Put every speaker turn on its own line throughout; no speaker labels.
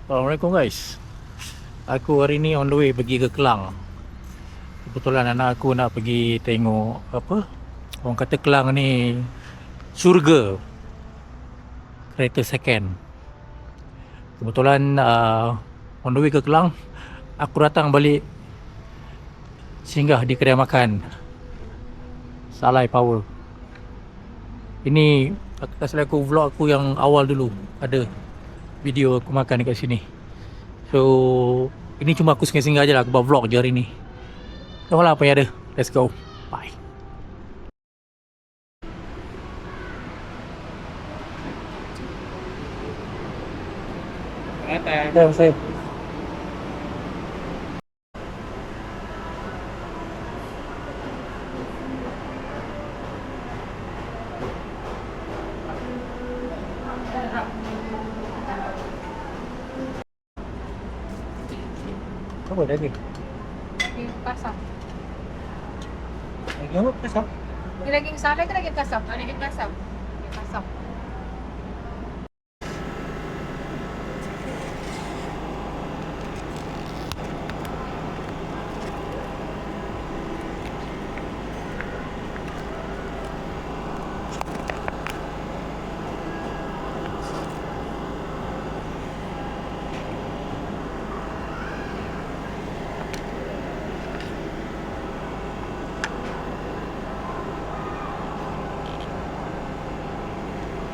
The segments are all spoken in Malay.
Assalamualaikum guys. Aku hari ni on the way pergi ke Kelang. Kebetulan anak aku nak pergi tengok apa? Orang kata Kelang ni syurga kereta second. Kebetulan on the way ke Kelang, aku datang balik singgah di kedai makan Salai Power. Ini kasih aku vlog aku yang awal dulu. Ada video aku makan dekat sini. So ini cuma aku singgah-singgah je lah. Aku buat vlog je hari ni. Tengoklah apa yang ada. Let's go. Bye. Dah saya. Apa daging?
Daging kasap.
Daging apa? Kasap?
Ini daging salai ke daging kasap? Daging kasap. Daging kasap.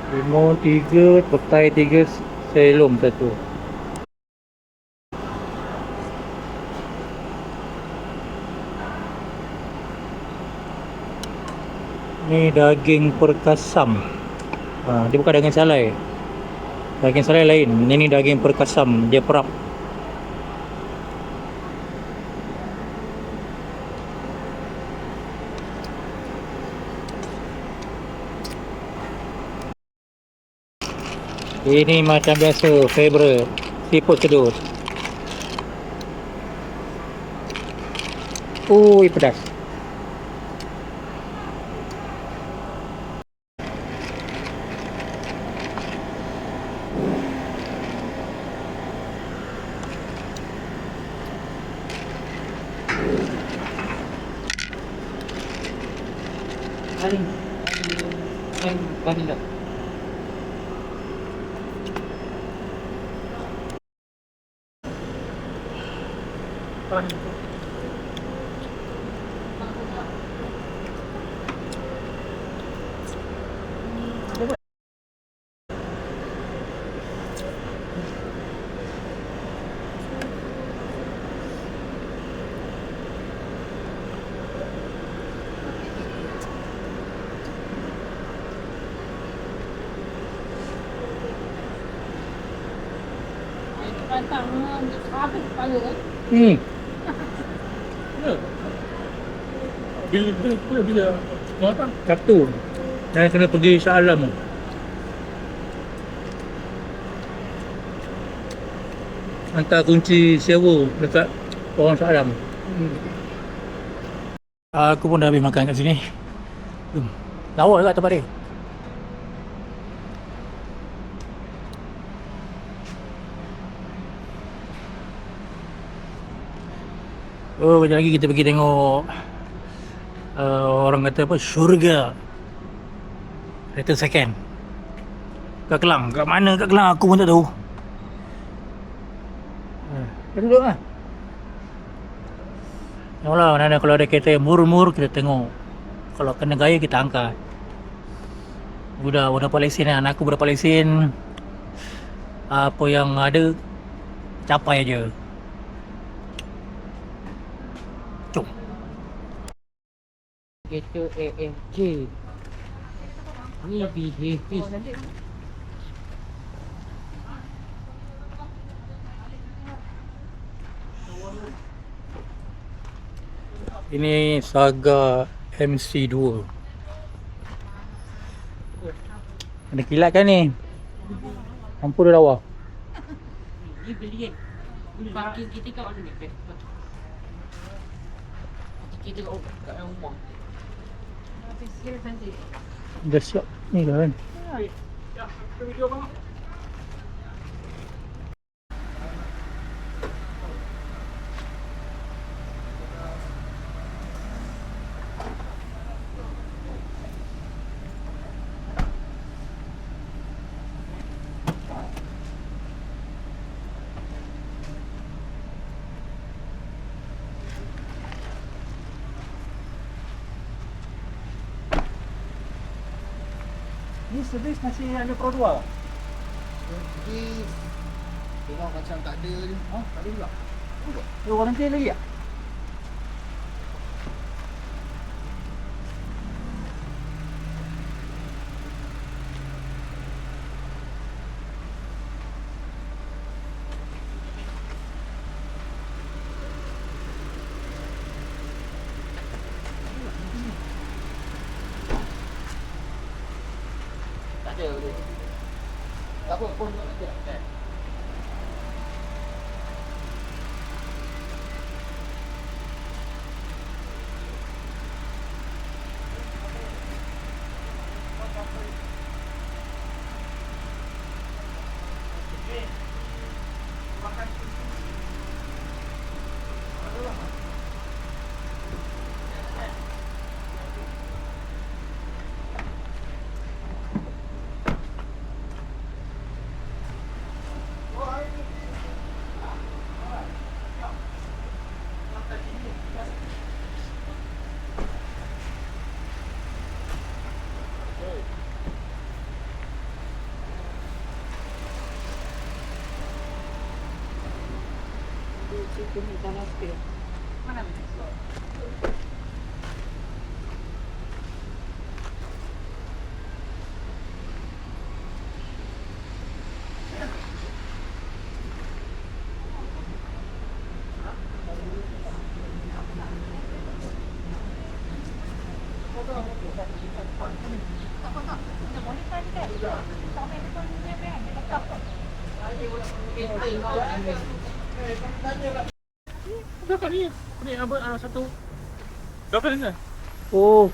Limau 3, petai 3, selom 1. Ni daging perkasam. Dia bukan daging salai. Daging salai lain. Ini daging perkasam. Dia perap. Ini macam biasa, favorite seafood sedut. Ui, pedas. Vanilla.
Kacang habis kepala kan?
Bila datang? Sabtu. Saya kena pergi Shah Alam. Hantar kunci sewa dekat orang Shah Alam. Aku pun dah habis makan kat sini. Lawa dekat tempat dia. Oh, kejap lagi kita pergi tengok orang kata apa, syurga kereta second kat Kelang. Kat mana kat Kelang aku pun tak tahu. Kita duduk lah. Tengoklah mana kalau ada kereta yang murmur kita tengok. Kalau kena gaya kita angkat. Udah dapat lesen lah. Anak aku dapat lesen. Apa yang ada capai aja. Jom.
Kereta AMG ni BHP.
Ini Saga MC2. Ada kilat kan ni? Lampu dia lawa.
Ni beli parking kita kat mana ni? Kita kat rumah.
Habis kira cantik.
Dah siap ni kan. Ni servis nasi hanya Pro 2.
Jadi tengok macam tak ada je.
Ha, tak ada juga. Waranti lagi tak?
Tak ada boleh. Tak apa pun tak ada.
Mana?
Berapa ni? Ni apa satu. Berapa ni?
Oh.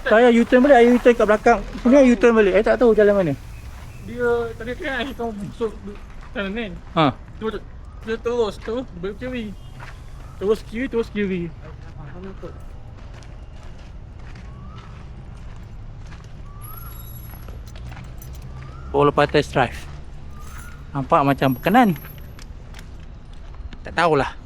Saya U-turn balik, saya U-turn kat belakang. Sebenarnya U-turn balik. Saya tak tahu jalan mana.
Dia tadi kan kau masuk kanan kan.
Ha.
Dia terus belok kiri. Terus kiri.
Oh, lepas test drive. Nampak macam berkenan. Tak tahulah.